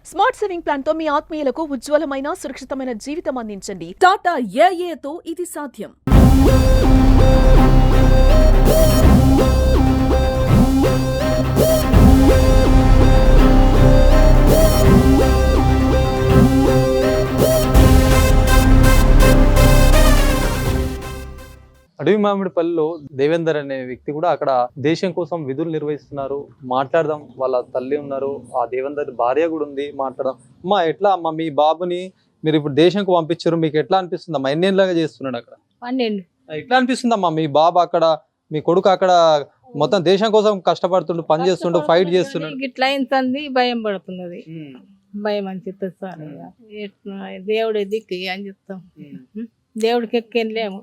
Smart saving plan తో మీ ఆత్మీయులకు ఉజ్వలమైన సురక్షితమైన జీవితం అందించండి. టాటా ఏఏతో ఇది సాధ్యం. అడవి మామిడిపల్లిలో దేవేందర్ అనే వ్యక్తి కూడా అక్కడ దేశం కోసం విధులు నిర్వహిస్తున్నారు. మాట్లాడదాం, వాళ్ళ తల్లి ఉన్నారు, ఆ దేవేందర్ భార్య కూడా ఉంది. మాట్లాడదాం. అమ్మా, ఎట్లా అమ్మా మీ బాబుని మీరు ఇప్పుడు దేశంకు పంపించారు, మీకు ఎట్లా అనిపిస్తుంది అమ్మా? ఎన్నేళ్ళగా చేస్తున్నాడు అక్కడ? 12. ఎట్లా అనిపిస్తుంది అమ్మా మీ బాబు అక్కడ, మీ కొడుకు అక్కడ మొత్తం దేశం కోసం కష్టపడుతుండు, పని చేస్తుండు, ఫైట్ చేస్తున్నాడు? ఇట్లా అయింది, భయం పడుతున్నది. భయం అని చెప్తారు సార్. దేవుడి దిక్కు అని చెప్తాం. దేవుడికి ఎక్కేం లేము.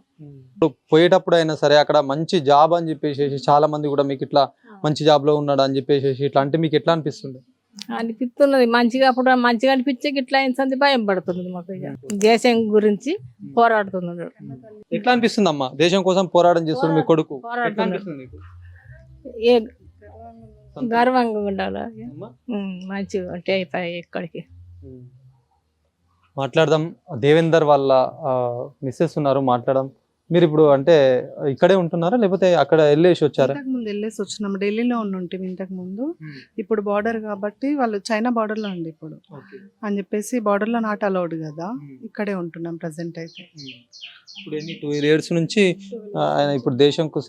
ఇప్పుడు పోయేటప్పుడు అయినా సరే అక్కడ మంచి జాబ్ అని చెప్పేసి చాలా మంది కూడా మీకు ఇట్లా మంచి జాబ్ లో ఉన్నాడు అని చెప్పేసి ఇట్లా అంటే మీకు ఎట్లా అనిపిస్తుంది? అనిపిస్తున్నది మంచిగా. అప్పుడు మంచిగా అనిపించే ఇట్లా అయింది, భయం పడుతున్నది మాకు. దేశం గురించి పోరాడుతున్నాడు. ఎట్లా అనిపిస్తుంది అమ్మా దేశం కోసం పోరాటం చేస్తున్నాడు మీ కొడుకు? ఏ గర్వంగా ఉండాలి, మంచిగా ఉంటే అయిపోయి ఎక్కడికి. మాట్లాడదాం. దేవేందర్ వాళ్ళ మిస్సెస్ ఉన్నారు, మాట్లాడదాం. మీరు ఇప్పుడు అంటే ఇక్కడే ఉంటున్నారా లేకపోతే అక్కడ వెళ్ళేసి వచ్చారా? ఇంతకు ముందు వెళ్ళేసి వచ్చినాము, ఢిల్లీలో ఉంటుంటే ఇంతకు ముందు. ఇప్పుడు బార్డర్ కాబట్టి వాళ్ళు చైనా బార్డర్ లో ఉంది ఇప్పుడు అని చెప్పేసి, బార్డర్ లో నాట్ అలౌడ్ కదా, ఇక్కడే ఉంటున్నాం ప్రెసెంట్ అయితే. ఇప్పుడు 2 years నుంచి ఆయన ఇప్పుడు దేశంకు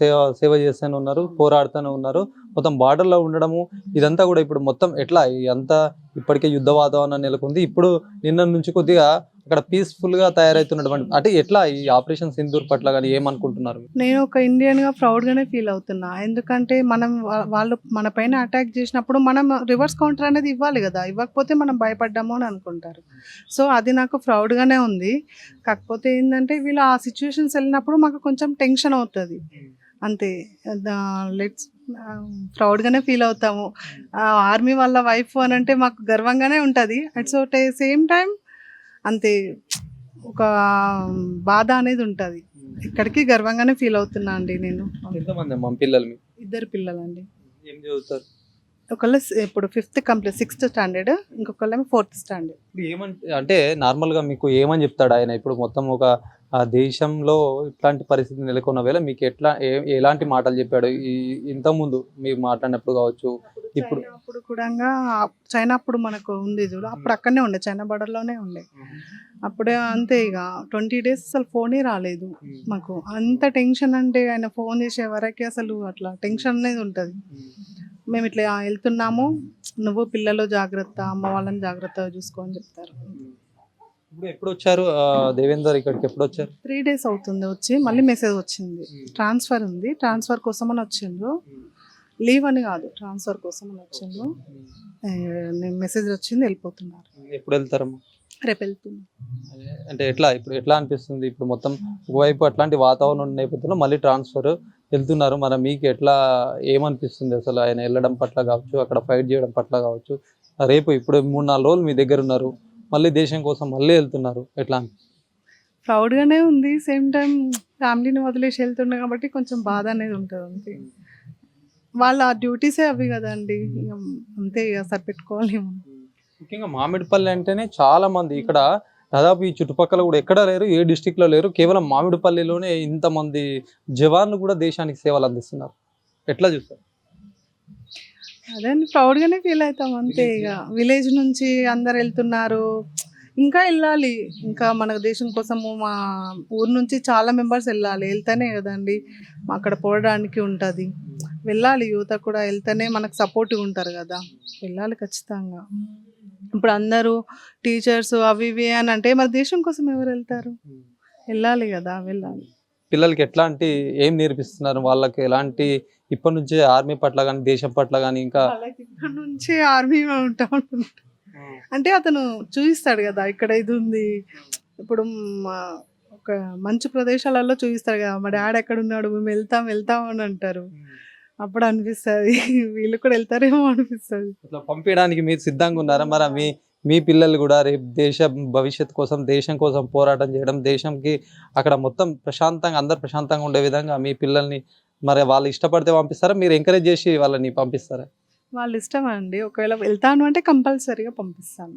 సేవ చేస్తూనే ఉన్నారు, పోరాడుతూనే ఉన్నారు. మొత్తం బార్డర్ లో ఉండడము ఇదంతా కూడా ఇప్పుడు మొత్తం ఎట్లా అంతా ఇప్పటికే యుద్ధ వాతావరణం నెలకొంది. ఇప్పుడు నిన్న నుంచి కొద్దిగా అక్కడ పీస్ఫుల్ గా తయారైతున్నటువంటి అంటే ఎట్లా ఈ ఆపరేషన్ సింధూర్ పట్ల కానీ ఏమనుకుంటున్నారు? నేను ఒక ఇండియన్ గా ప్రౌడ్ గానే ఫీల్ అవుతున్నా. ఎందుకంటే మనం వాళ్ళు మన పైన అటాక్ చేసినప్పుడు మనం రివర్స్ కౌంటర్ అనేది ఇవ్వాలి కదా, ఇవ్వకపోతే మనం భయపడ్డాము అని అనుకుంటారు. సో అది నాకు ప్రౌడ్ గానే ఉంది. కాకపోతే ఏంటంటే వీళ్ళు ఆ సిచ్యువేషన్స్ వెళ్ళినప్పుడు మాకు కొంచెం టెన్షన్ అవుతుంది అంతే. లెట్స్ ప్రౌడ్ గానే ఫీల్ అవుతాము. ఆర్మీ వాళ్ళ వైఫ్ అని అంటే మాకు గర్వంగానే ఉంటుంది. అట్స్ సేమ్ టైం అంతే ఒక బాధ అనేది ఉంటుంది. ఇక్కడికి గర్వంగానే ఫీల్ అవుతున్నా అండి నేను. ఎంతమంది అమ్మా పిల్లలు? 2 పిల్లలండి. ఏం చదువుతారు? ఒకళ్ళు ఇప్పుడు 5th కంప్లీట్, 6th స్టాండర్డ్, ఇంకొకళ్ళేమో 4th స్టాండర్డ్. అంటే నార్మల్ గా మీకు ఏమని చెప్తాడు ఆయన? ఇప్పుడు మొత్తం ఒక దేశంలో ఇట్లాంటి పరిస్థితి నెలకొన్న వేళ మీకు ఎలాంటి మాటలు చెప్పాడు? ఇంతకుముందు మీరు మాట్లాడినప్పుడు కావచ్చు, ఇప్పుడు అప్పుడు కూడా చైనా అప్పుడు మనకు ఉంది చూడు, అప్పుడు అక్కడనే ఉండే, చైనా బార్డర్ లోనే ఉండే. అప్పుడే అంతే, ఇక 20 days అసలు ఫోనే రాలేదు మాకు. అంత టెన్షన్ అంటే ఆయన ఫోన్ చేసే వరకు అసలు అట్లా టెన్షన్ అనేది ఉంటుంది. మేము ఇట్లా వెళ్తున్నాము, నువ్వు పిల్లలు జాగ్రత్త, అమ్మ వాళ్ళని జాగ్రత్తగా చూసుకో అని చెప్తారు. ఇప్పుడు ఎప్పుడు వచ్చారు దేవేందర్ ఇక్కడికి? ఎప్పుడు వచ్చారు? 3 days అవుతుంది వచ్చి. మళ్ళీ మెసేజ్ వచ్చింది, ట్రాన్స్ఫర్ ఉంది, ట్రాన్స్ఫర్ కోసం అని వచ్చిండ్రు. లీవ్ అని కాదు, ట్రాన్స్ఫర్ కోసం అని వచ్చిండ్రు. మెసేజ్ వచ్చింది, వెళ్ళిపోతున్నారు. ఎప్పుడు వెళ్తారమ్మా? రేపు వెళ్తున్నాం. అంటే ఎట్లా ఇప్పుడు ఎట్లా అనిపిస్తుంది? ఇప్పుడు మొత్తం ఒకవైపు అట్లాంటి వాతావరణం నేపథ్యంలో మళ్ళీ ట్రాన్స్ఫర్ వెళ్తున్నారు. మరి మీకు ఎట్లా ఏమనిపిస్తుంది అసలు ఆయన వెళ్ళడం పట్ల కావచ్చు, అక్కడ ఫైట్ చేయడం పట్ల కావచ్చు? రేపు ఇప్పుడు 3-4 రోజులు మీ దగ్గర ఉన్నారు, మళ్ళీ దేశం కోసం మళ్ళీ వెళ్తున్నారు, ఎట్లా? ప్రౌడ్గానే ఉంది. సేమ్ టైం ఫ్యామిలీని వదిలేసి వెళ్తున్నా కాబట్టి కొంచెం బాధ అనేది ఉంటుంది అంతే. వాళ్ళ డ్యూటీసే అవి కదండి, అంతే ఇక సరిపెట్టుకోలేము. ముఖ్యంగా మామిడిపల్లి అంటేనే చాలా మంది ఇక్కడ దాదాపు ఈ చుట్టుపక్కల కూడా ఎక్కడ లేరు, ఏ డిస్టిక్లో లేరు, కేవలం మామిడిపల్లిలోనే ఇంతమంది జవాన్లు కూడా దేశానికి సేవలు అందిస్తున్నారు. ఎట్లా చూస్తారు? అదే ప్రౌడ్గానే ఫీల్ అవుతాం అంతే. ఇక విలేజ్ నుంచి అందరు వెళ్తున్నారు, ఇంకా వెళ్ళాలి. ఇంకా మన దేశం కోసము మా ఊరు నుంచి చాలా మెంబర్స్ వెళ్ళాలి, వెళ్తేనే కదండి అక్కడ పోవడానికి ఉంటుంది. వెళ్ళాలి, యువత కూడా వెళ్తేనే మనకు సపోర్ట్గా ఉంటారు కదా, వెళ్ళాలి ఖచ్చితంగా. ఇప్పుడు అందరూ టీచర్స్ అవి ఇవి అని అంటే మరి దేశం కోసం ఎవరు వెళ్తారు? వెళ్ళాలి కదా, వెళ్ళాలి. పిల్లలకి ఎట్లాంటి ఏం నేర్పిస్తున్నారు? వాళ్ళకి ఎలాంటి ఇప్పటి నుంచే ఆర్మీ పట్ల కానీ దేశం పట్ల కానీ ఇంకా ఇప్పటి నుంచి ఆర్మీ ఉంటా అంటే అతను చూపిస్తాడు కదా, ఇక్కడ ఇది ఉంది. ఇప్పుడు ఒక మంచి ప్రదేశాలలో చూపిస్తాడు కదా, మా డాడీ ఎక్కడ ఉన్నాడు, మేము వెళ్తాం అని అంటారు. అప్పుడు అనిపిస్తుంది వీళ్ళు కూడా వెళ్తారేమో అనిపిస్తుంది. పంపించడానికి మీరు సిద్ధంగా ఉన్నారా? మరి మీ పిల్లలు కూడా రేపు దేశ భవిష్యత్తు కోసం, దేశం కోసం పోరాటం చేయడం, దేశంకి అక్కడ మొత్తం ప్రశాంతంగా అందరు ప్రశాంతంగా ఉండే విధంగా మీ పిల్లల్ని మరి వాళ్ళు ఇష్టపడితే పంపిస్తారా? మీరు ఎంకరేజ్ చేసి వాళ్ళని పంపిస్తారా? వాళ్ళ ఇష్టం అండి. ఒకవేళ వెళ్తాను అంటే కంపల్సరీగా పంపిస్తాను.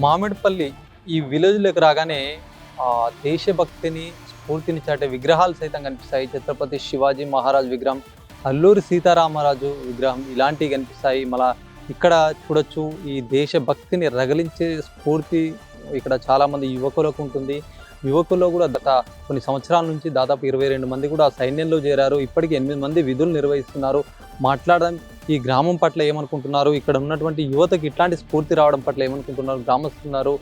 మామిడిపల్లి ఈ విలేజ్లోకి రాగానే దేశభక్తిని స్ఫూర్తిని చాటే విగ్రహాలు సైతం కనిపిస్తాయి. ఛత్రపతి శివాజీ మహారాజ్ విగ్రహం, అల్లూరి సీతారామరాజు విగ్రహం ఇలాంటివి కనిపిస్తాయి. మళ్ళా ఇక్కడ చూడొచ్చు ఈ దేశభక్తిని రగిలించే స్ఫూర్తి ఇక్కడ చాలామంది యువకులకు ఉంటుంది. యువకుల్లో కూడా గత కొన్ని సంవత్సరాల నుంచి దాదాపు 22 మంది కూడా సైన్యంలో చేరారు. ఇప్పటికీ 8 మంది విధులు నిర్వహిస్తున్నారు. మాట్లాడడం ఈ గ్రామం పట్ల ఏమనుకుంటున్నారు, ఇక్కడ ఉన్నటువంటి యువతకి ఇట్లాంటి స్ఫూర్తి రావడం పట్ల ఏమనుకుంటున్నారు, గ్రామస్తున్నారు,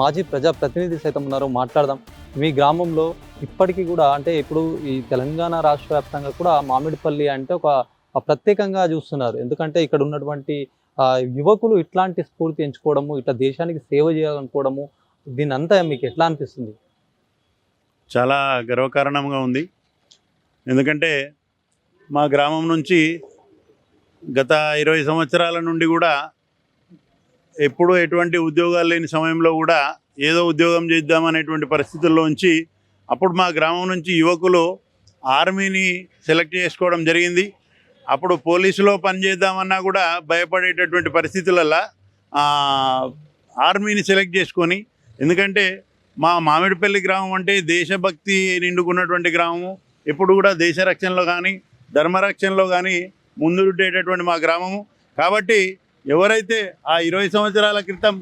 మాజీ ప్రజాప్రతినిధి సైతం ఉన్నారు. మాట్లాడదాం. మీ గ్రామంలో ఇప్పటికీ కూడా అంటే ఇప్పుడు ఈ తెలంగాణ రాష్ట్ర వ్యాప్తంగా కూడా మామిడిపల్లి అంటే ఒక ప్రత్యేకంగా చూస్తున్నారు. ఎందుకంటే ఇక్కడ ఉన్నటువంటి యువకులు ఇట్లాంటి స్ఫూర్తి ఎంచుకోవడము, ఇట్లా దేశానికి సేవ చేయాలనుకోవడము, దీని అంతా మీకు ఎట్లా అనిపిస్తుంది? చాలా గర్వకారణంగా ఉంది. ఎందుకంటే మా గ్రామం నుంచి గత 20 సంవత్సరాల నుండి కూడా ఎప్పుడూ ఎటువంటి ఉద్యోగాలు లేని సమయంలో కూడా ఏదో ఉద్యోగం చేద్దామనేటువంటి పరిస్థితుల్లోంచి అప్పుడు మా గ్రామం నుంచి యువకులు ఆర్మీని సెలెక్ట్ చేసుకోవడం జరిగింది. అప్పుడు పోలీసులో పనిచేద్దామన్నా కూడా భయపడేటటువంటి పరిస్థితులలో ఆర్మీని సెలెక్ట్ చేసుకొని, ఎందుకంటే మా మామిడిపల్లి గ్రామం అంటే దేశభక్తి నిండుకున్నటువంటి గ్రామము. ఎప్పుడు కూడా దేశ రక్షణలో కానీ ధర్మరక్షణలో కానీ ముందుండేటటువంటి మా గ్రామము. కాబట్టి ఎవరైతే ఆ 20 సంవత్సరాల క్రితం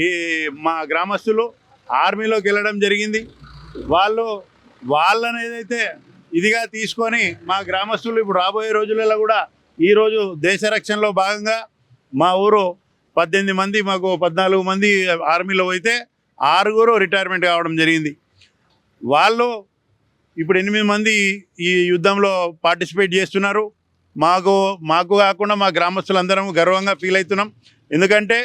ఈ మా గ్రామస్తులు ఆర్మీలోకి వెళ్ళడం జరిగింది, వాళ్ళని ఏదైతే ఇదిగా తీసుకొని మా గ్రామస్తులు ఇప్పుడు రాబోయే రోజులలో కూడా ఈరోజు దేశ రక్షణలో భాగంగా మా ఊరు 18 మంది, మాకు 14 మంది ఆర్మీలో అయితే 6 రిటైర్మెంట్ కావడం జరిగింది. వాళ్ళు ఇప్పుడు 8 మంది ఈ యుద్ధంలో పార్టిసిపేట్ చేస్తున్నారు. మాకు కాకుండా మా గ్రామస్తులందరం గర్వంగా ఫీల్ అవుతున్నాం. ఎందుకంటే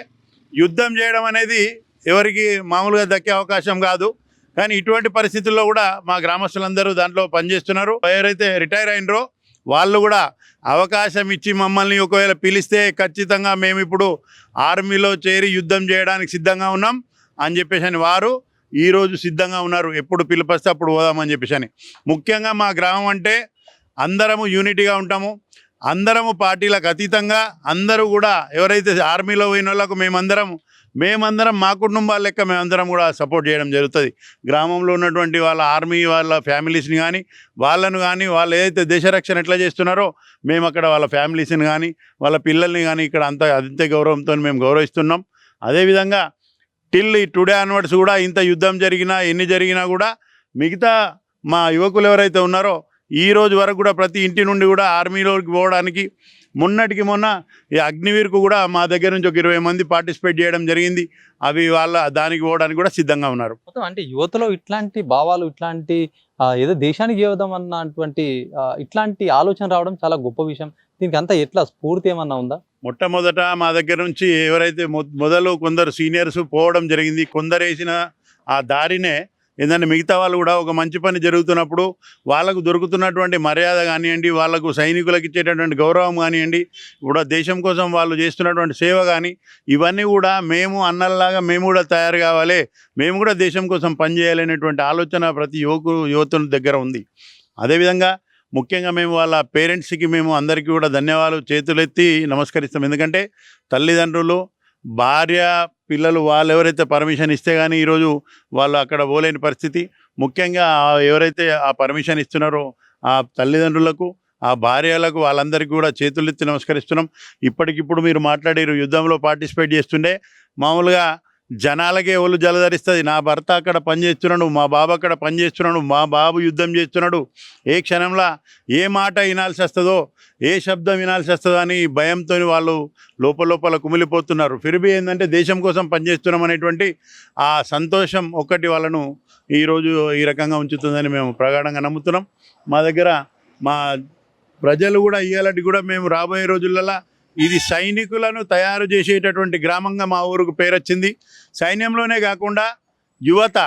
యుద్ధం చేయడం అనేది ఎవరికి మామూలుగా దక్కే అవకాశం కాదు. కానీ ఇటువంటి పరిస్థితుల్లో కూడా మా గ్రామస్తులందరూ దాంట్లో పనిచేస్తున్నారు. ఎవరైతే రిటైర్ అయినరో వాళ్ళు కూడా అవకాశం ఇచ్చి మమ్మల్ని ఒకవేళ పిలిస్తే ఖచ్చితంగా మేము ఇప్పుడు ఆర్మీలో చేరి యుద్ధం చేయడానికి సిద్ధంగా ఉన్నాం అని చెప్పేసి వారు ఈరోజు సిద్ధంగా ఉన్నారు. ఎప్పుడు పిలిపిస్తే అప్పుడు పోదామని చెప్పేసి. ముఖ్యంగా మా గ్రామం అంటే అందరము యూనిటీగా ఉంటాము. అందరము పార్టీలకు అతీతంగా అందరూ కూడా ఎవరైతే ఆర్మీలో పోయిన వాళ్ళకు మేమందరం మా కుటుంబాల లెక్క మేమందరం కూడా సపోర్ట్ చేయడం జరుగుతుంది. గ్రామంలో ఉన్నటువంటి వాళ్ళ ఆర్మీ వాళ్ళ ఫ్యామిలీస్ని కానీ వాళ్ళు ఏదైతే దేశరక్షణ ఎట్లా చేస్తున్నారో మేము అక్కడ వాళ్ళ ఫ్యామిలీస్ని కానీ వాళ్ళ పిల్లల్ని కానీ ఇక్కడ అంతే గౌరవంతో మేము గౌరవిస్తున్నాం. అదేవిధంగా టిల్ టుడే అన్వర్డ్స్ కూడా ఇంత యుద్ధం జరిగినా ఎన్ని జరిగినా కూడా మిగతా మా యువకులు ఎవరైతే ఉన్నారో ఈ రోజు వరకు కూడా ప్రతి ఇంటి నుండి కూడా ఆర్మీలోకి పోవడానికి మొన్న ఈ అగ్నివీర్కు కూడా మా దగ్గర నుంచి ఒక 20 మంది పార్టిసిపేట్ చేయడం జరిగింది. అవి దానికి పోవడానికి కూడా సిద్ధంగా ఉన్నారు. మొత్తం అంటే యువతలో ఇట్లాంటి భావాలు, ఇట్లాంటి ఏదో దేశానికి చేద్దాం అన్నటువంటి ఇట్లాంటి ఆలోచన రావడం చాలా గొప్ప విషయం. దీనికి అంతా ఎట్లా స్ఫూర్తి ఏమన్నా ఉందా? మొట్టమొదట మా దగ్గర నుంచి ఎవరైతే మొదలు కొందరు సీనియర్స్ పోవడం జరిగింది. కొందరు వేసిన ఆ దారినే ఏంటంటే మిగతా వాళ్ళు కూడా ఒక మంచి పని జరుగుతున్నప్పుడు వాళ్ళకు దొరుకుతున్నటువంటి మర్యాద కానివ్వండి, వాళ్ళకు సైనికులకు ఇచ్చేటటువంటి గౌరవం కానివ్వండి, ఇప్పుడు దేశం కోసం వాళ్ళు చేస్తున్నటువంటి సేవ కానీ ఇవన్నీ కూడా మేము అన్నల్లాగా మేము కూడా తయారు కావాలి, మేము కూడా దేశం కోసం పనిచేయాలనేటువంటి ఆలోచన ప్రతి యువతుల దగ్గర ఉంది. అదేవిధంగా ముఖ్యంగా మేము వాళ్ళ పేరెంట్స్కి మేము అందరికీ కూడా ధన్యవాదాలు చేతులెత్తి నమస్కరిస్తాం. ఎందుకంటే తల్లిదండ్రులు, భార్య, పిల్లలు వాళ్ళు ఎవరైతే పర్మిషన్ ఇస్తే కానీ ఈరోజు వాళ్ళు అక్కడ పోలేని పరిస్థితి. ముఖ్యంగా ఎవరైతే ఆ పర్మిషన్ ఇస్తున్నారో ఆ తల్లిదండ్రులకు, ఆ భార్యలకు, వాళ్ళందరికీ కూడా చేతులెత్తి నమస్కరిస్తున్నాం. ఇప్పటికిప్పుడు మీరు మాట్లాడారు యుద్ధంలో పార్టిసిపేట్ చేస్తుండే మామూలుగా జనాలకే ఒళ్ళు జలధరిస్తుంది. నా భర్త అక్కడ పనిచేస్తున్నాడు, మా బాబు అక్కడ పనిచేస్తున్నాడు, మా బాబు యుద్ధం చేస్తున్నాడు, ఏ క్షణంలో ఏ మాట వినాల్సి వస్తుందో, ఏ శబ్దం వినాల్సి వస్తుందో అని భయంతో వాళ్ళు లోపల కుమిలిపోతున్నారు. ఫిర్బీ ఏంటంటే దేశం కోసం పనిచేస్తున్నాం అనేటువంటి ఆ సంతోషం ఒక్కటి వాళ్ళను ఈరోజు ఈ రకంగా ఉంచుతుందని మేము ప్రగాఢంగా నమ్ముతున్నాం. మా దగ్గర మా ప్రజలు కూడా ఇవాళటి కూడా మేము రాబోయే రోజులలో ఇది సైనికులను తయారు చేసేటటువంటి గ్రామంగా మా ఊరుకు పేరు వచ్చింది. సైన్యంలోనే కాకుండా యువత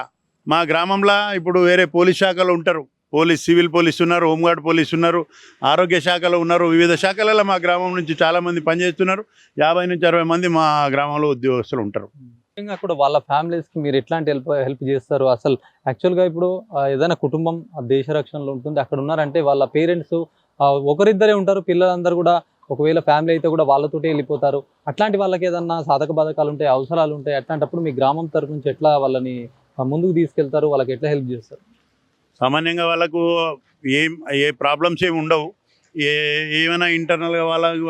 మా గ్రామంలో ఇప్పుడు వేరే పోలీస్ శాఖలు ఉంటారు, సివిల్ పోలీసు ఉన్నారు, హోంగార్డ్ పోలీసు ఉన్నారు, ఆరోగ్య శాఖలో ఉన్నారు, వివిధ శాఖలలో మా గ్రామం నుంచి చాలామంది పనిచేస్తున్నారు. 50 నుంచి 60 మంది మా గ్రామంలో ఉద్యోగస్తులు ఉంటారు. ముఖ్యంగా కూడా వాళ్ళ ఫ్యామిలీస్కి మీరు ఎట్లాంటి హెల్ప్ చేస్తారు అసలు? యాక్చువల్గా ఇప్పుడు ఏదైనా కుటుంబం దేశ రక్షణలో ఉంటుంది, అక్కడ ఉన్నారంటే వాళ్ళ పేరెంట్స్ ఒకరిద్దరే ఉంటారు, పిల్లలందరూ కూడా ఒకవేళ ఫ్యామిలీ అయితే కూడా వాళ్ళతోటే వెళ్ళిపోతారు. అట్లాంటి వాళ్ళకి ఏదన్నా సాధక బాధకాలు ఉంటాయి, అవసరాలు ఉంటాయి, అట్లాంటప్పుడు మీ గ్రామం తరపు నుంచి ఎట్లా వాళ్ళని ముందుకు తీసుకెళ్తారు, వాళ్ళకి ఎట్లా హెల్ప్ చేస్తారు? సామాన్యంగా వాళ్ళకు ఏ ప్రాబ్లమ్స్ ఏమి ఉండవు. ఏమైనా ఇంటర్నల్గా వాళ్ళకు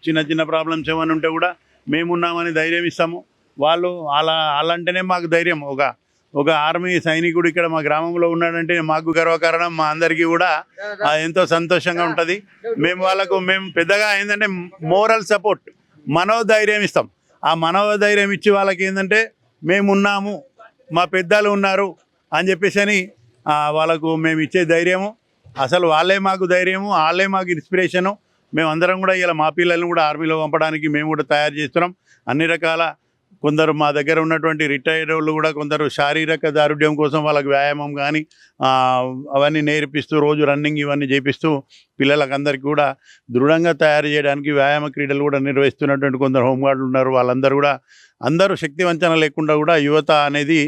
చిన్న చిన్న ప్రాబ్లమ్స్ ఏమైనా ఉంటే కూడా మేమున్నామని ధైర్యం ఇస్తాము. వాళ్ళు అలాంటేనే మాకు ధైర్యం. ఒక ఆర్మీ సైనికుడు ఇక్కడ మా గ్రామంలో ఉన్నాడంటే మాకు గర్వకారణం, మా అందరికీ కూడా ఎంతో సంతోషంగా ఉంటుంది. మేము పెద్దగా ఏంటంటే మోరల్ సపోర్ట్, మనోధైర్యం ఇస్తాం. ఆ మనోధైర్యం ఇచ్చి వాళ్ళకి ఏంటంటే మేమున్నాము, మా పెద్దలు ఉన్నారు అని చెప్పేసి వాళ్ళకు మేము ఇచ్చే ధైర్యము. అసలు వాళ్ళే మాకు ధైర్యము, వాళ్ళే మాకు ఇన్స్పిరేషను. మేమందరం కూడా ఇలా మా పిల్లల్ని కూడా ఆర్మీలో పంపడానికి మేము కూడా తయారు చేస్తున్నాం. అన్ని రకాల కొందరు మా దగ్గర ఉన్నటువంటి రిటైర్డ్ వాళ్ళు కూడా కొందరు శారీరక దారుఢ్యం కోసం వాళ్ళకి వ్యాయామం కానీ అవన్నీ నేర్పిస్తూ రోజు రన్నింగ్ ఇవన్నీ చేపిస్తూ పిల్లలకు అందరికీ కూడా దృఢంగా తయారు చేయడానికి వ్యాయామ క్రీడలు కూడా నిర్వహిస్తున్నటువంటి కొందరు హోంగార్డులు ఉన్నారు. వాళ్ళందరూ కూడా అందరూ శక్తి వంచన లేకుండా కూడా యువత అనేది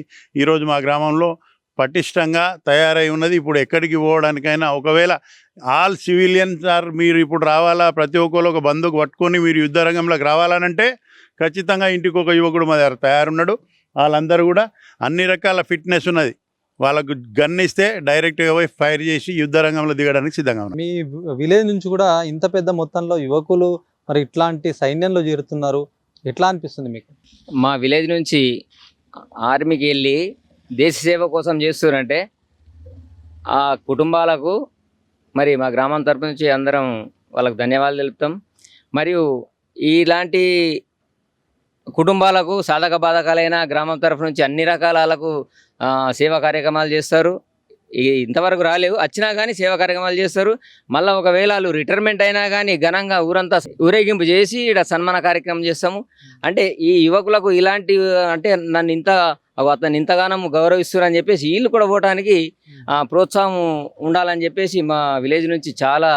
ఈరోజు మా గ్రామంలో పటిష్టంగా తయారై ఉన్నది. ఇప్పుడు ఎక్కడికి పోవడానికైనా ఒకవేళ ఆల్ సివిలియన్స్ మీరు ఇప్పుడు రావాలా, ప్రతి ఒక్కరు ఒక బంధుకు పట్టుకొని మీరు యుద్ధ రంగంలోకి రావాలనంటే ఖచ్చితంగా ఇంటికి ఒక యువకుడు మా దగ్గర తయారున్నాడు. వాళ్ళందరూ కూడా అన్ని రకాల ఫిట్నెస్ ఉన్నది. వాళ్ళకు గన్ ఇస్తే డైరెక్ట్గా పోయి ఫైర్ చేసి యుద్ధ రంగంలో దిగడానికి సిద్ధంగా ఉన్నారు. మీ విలేజ్ నుంచి కూడా ఇంత పెద్ద మొత్తంలో యువకులు మరి ఇట్లాంటి సైన్యంలో చేరుతున్నారు, ఎట్లా అనిపిస్తుంది మీకు? మా విలేజ్ నుంచి ఆర్మీకి వెళ్ళి దేశ సేవ కోసం చేస్తున్నారంటే ఆ కుటుంబాలకు మరి మా గ్రామం తరపు నుంచి అందరం వాళ్ళకు ధన్యవాదాలు తెలుపుతాం. మరియు ఇలాంటి కుటుంబాలకు సాధక బాధకాలైన గ్రామం తరఫు నుంచి అన్ని రకాల వాళ్ళకు సేవా కార్యక్రమాలు చేస్తారు. ఇంతవరకు రాలేవు, వచ్చినా కానీ సేవా కార్యక్రమాలు చేస్తారు. మళ్ళీ ఒకవేళ వాళ్ళు రిటైర్మెంట్ అయినా కానీ ఘనంగా ఊరంతా ఊరేగింపు చేసి ఇక్కడ సన్మాన కార్యక్రమం చేస్తాము. అంటే ఈ యువకులకు ఇలాంటి అంటే అతను ఇంతగానం గౌరవిస్తున్నారని చెప్పేసి వీళ్ళు కూడా పోవడానికి ప్రోత్సాహం ఉండాలని చెప్పేసి మా విలేజ్ నుంచి చాలా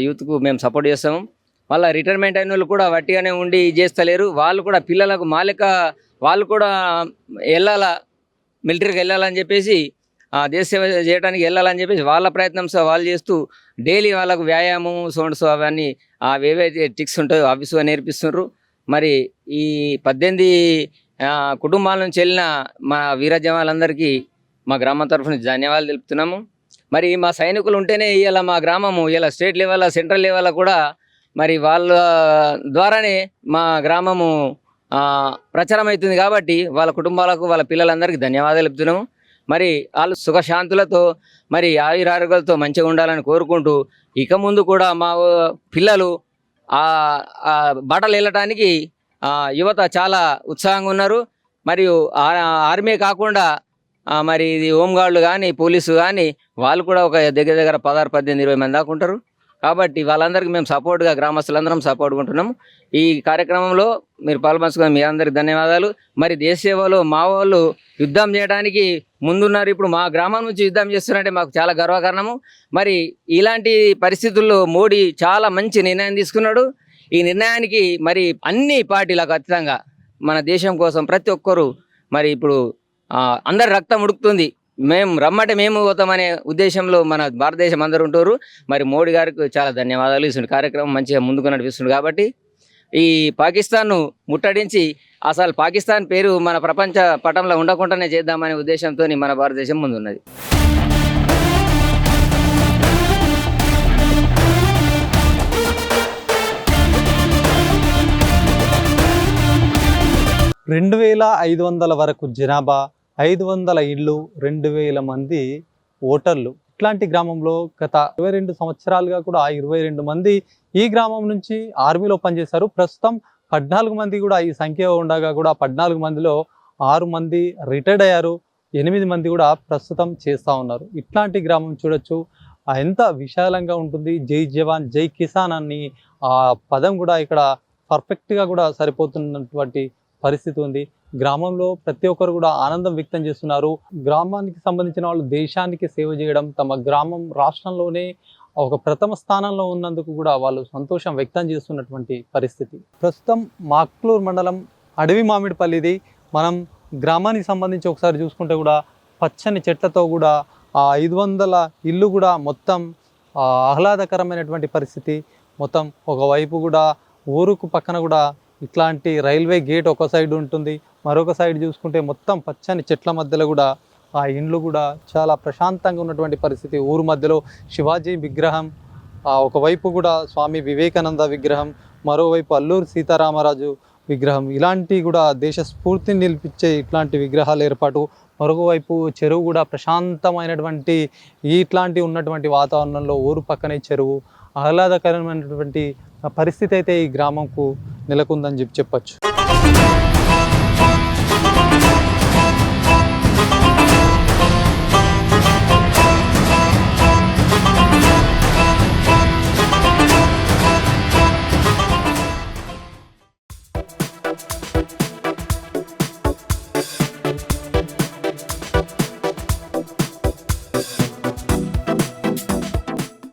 యూత్కు మేము సపోర్ట్ చేస్తాము. మళ్ళీ రిటైర్మెంట్ అయిన వాళ్ళు కూడా వట్టిగానే ఉండి చేస్తలేరు. వాళ్ళు కూడా పిల్లలకు మాలిక వాళ్ళు కూడా వెళ్ళాలా, మిలిటరీకి వెళ్ళాలని చెప్పేసి దేశ సేవ చేయడానికి వెళ్ళాలని చెప్పేసి వాళ్ళ ప్రయత్నం వాళ్ళు చేస్తూ డైలీ వాళ్ళకు వ్యాయామం సోండ్స్ అవన్నీ ఏవైతే టిక్స్ ఉంటాయో అవి నేర్పిస్తున్నారు. మరి ఈ 18 కుటుంబాల నుంచి వెళ్ళిన మా వీర జవాన్లందరికీ మా గ్రామం తరఫు నుంచి ధన్యవాదాలు తెలుపుతున్నాము. మరి మా సైనికులు ఉంటేనే ఇలా మా గ్రామము ఇలా స్టేట్ లెవెల్ సెంట్రల్ లెవెల్ కూడా మరి వాళ్ళ ద్వారానే మా గ్రామము ప్రచారం అవుతుంది. కాబట్టి వాళ్ళ కుటుంబాలకు వాళ్ళ పిల్లలందరికీ ధన్యవాదాలు చెప్తున్నాము. మరి వాళ్ళు సుఖశాంతులతో మరి ఆయురారోగ్యాలతో మంచిగా ఉండాలని కోరుకుంటూ ఇక ముందు కూడా మా పిల్లలు బట్టలు వెళ్ళటానికి యువత చాలా ఉత్సాహంగా ఉన్నారు. మరియు ఆర్మీ కాకుండా మరి ఇది హోంగార్డులు కానీ పోలీసు కానీ వాళ్ళు కూడా ఒక దగ్గర 16, 18, 20 మంది దాకా ఉంటారు. కాబట్టి వాళ్ళందరికీ మేము సపోర్ట్గా గ్రామస్తులందరం సపోర్ట్గా ఉంటున్నాము. ఈ కార్యక్రమంలో మీరు పాల్పంచుకుని మీ అందరికి ధన్యవాదాలు. మరి దేశ సేవలో మా వాళ్ళు యుద్ధం చేయడానికి ముందున్నారు. ఇప్పుడు మా గ్రామం నుంచి యుద్ధం చేస్తున్నారంటే మాకు చాలా గర్వకారణము. మరి ఇలాంటి పరిస్థితుల్లో మోడీ చాలా మంచి నిర్ణయం తీసుకున్నాడు. ఈ నిర్ణయానికి మరి అన్ని పార్టీలకు ఖచ్చితంగా మన దేశం కోసం ప్రతి ఒక్కరూ మరి ఇప్పుడు అందరి రక్తం ఉడుకుతుంది. మేము రమ్మంటే మేము పోతామనే ఉద్దేశంలో మన భారతదేశం అందరూ ఉంటారు. మరి మోడీ గారికి చాలా ధన్యవాదాలు. ఈ కార్యక్రమం మంచిగా ముందుకు నడిపిస్తుంది. కాబట్టి ఈ పాకిస్తాన్ను ముట్టడించి అసలు పాకిస్తాన్ పేరు మన ప్రపంచ పటంలో ఉండకుండానే చేద్దామనే ఉద్దేశంతో మన భారతదేశం ముందున్నది. రెండు 2,500 వరకు జనాభా, 500 ఇళ్ళు, 2,000 మంది ఓటర్లు. ఇట్లాంటి గ్రామంలో గత 22 సంవత్సరాలుగా కూడా 22 మంది ఈ గ్రామం నుంచి ఆర్మీలో పనిచేశారు. ప్రస్తుతం 14 మంది కూడా ఈ సంఖ్య ఉండగా కూడా 14 మందిలో 6 మంది రిటైర్డ్ అయ్యారు, 8 మంది కూడా ప్రస్తుతం చేస్తూ ఉన్నారు. ఇట్లాంటి గ్రామం చూడొచ్చు, ఎంత విశాలంగా ఉంటుంది. జై జవాన్ జై కిసాన్ అని ఆ పదం కూడా ఇక్కడ పర్ఫెక్ట్గా కూడా సరిపోతున్నటువంటి పరిస్థితి ఉంది. గ్రామంలో ప్రతి ఒక్కరు కూడా ఆనందం వ్యక్తం చేస్తున్నారు. గ్రామానికి సంబంధించిన వాళ్ళు దేశానికి సేవ చేయడం, తమ గ్రామం రాష్ట్రంలోనే ఒక ప్రథమ స్థానంలో ఉన్నందుకు కూడా వాళ్ళు సంతోషం వ్యక్తం చేస్తున్నటువంటి పరిస్థితి. ప్రస్తుతం మాక్లూర్ మండలం అడవి మామిడిపల్లిది. మనం గ్రామానికి సంబంధించి ఒకసారి చూసుకుంటే కూడా పచ్చని చెట్లతో కూడా ఆ 500 ఇల్లు కూడా మొత్తం ఆహ్లాదకరమైనటువంటి పరిస్థితి. మొత్తం ఒకవైపు కూడా ఊరుకు పక్కన కూడా ఇట్లాంటి రైల్వే గేట్ ఒక సైడ్ ఉంటుంది, మరొక సైడ్ చూసుకుంటే మొత్తం పచ్చని చెట్ల మధ్యలో కూడా ఆ ఇండ్లు కూడా చాలా ప్రశాంతంగా ఉన్నటువంటి పరిస్థితి. ఊరు మధ్యలో శివాజీ విగ్రహం, ఒకవైపు కూడా స్వామి వివేకానంద విగ్రహం, మరోవైపు అల్లూరి సీతారామరాజు విగ్రహం, ఇలాంటి కూడా దేశ స్ఫూర్తిని నిలిపించే ఇట్లాంటి విగ్రహాల ఏర్పాటు. మరొకవైపు చెరువు కూడా ప్రశాంతమైనటువంటి ఇట్లాంటి ఉన్నటువంటి వాతావరణంలో ఊరు పక్కనే చెరువు, ఆహ్లాదకరమైనటువంటి పరిస్థితి అయితే ఈ గ్రామంకు నెలకొందని చెప్పచ్చు.